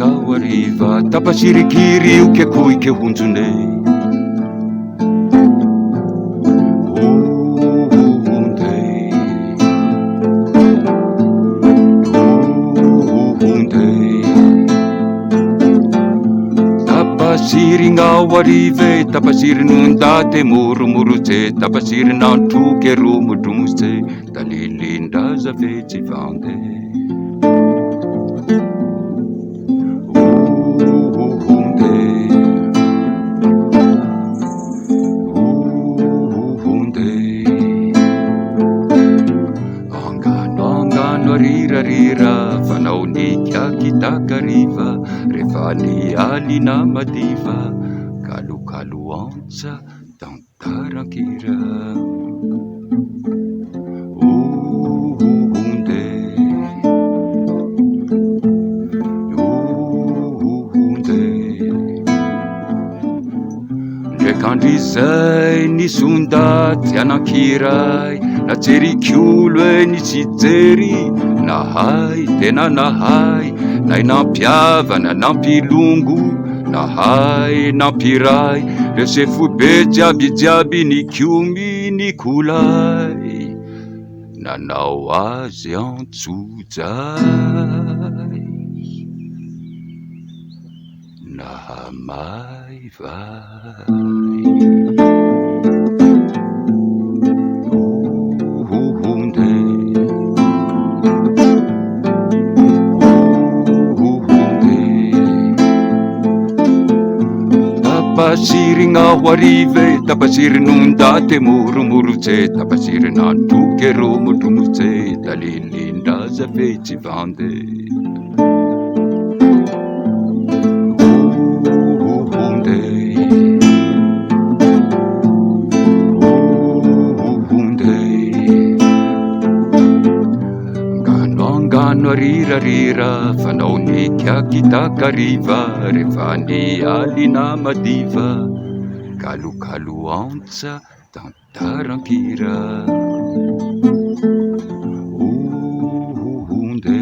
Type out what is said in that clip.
ngao ariva tapasirikiri uke kuike hunjune tapasiri ngao arive tapasiri nundate murumurute tapasiri nantuke rumudumuse talilinda zaveti vande rira fanaonika kitakariva revani alina madiva kalukaluantsa tantarankira uhunde ndrekandrizay ny sondaty anankiray natserikiolo e ny tsy jery nahay tena nahay nay nampiavana nampilongo nahay nampiray resefobe jiaby ny kiomy ny kolay nanao azy antsojay nahamay vai tapasiry ngao arive tapasiry nundate murumurutse tapasiry nantuke rumudumutse talilinda zaveti vande ngano rira fanaonika kitakariva revani alina madiva kalukaluantsa tantarankira uhunde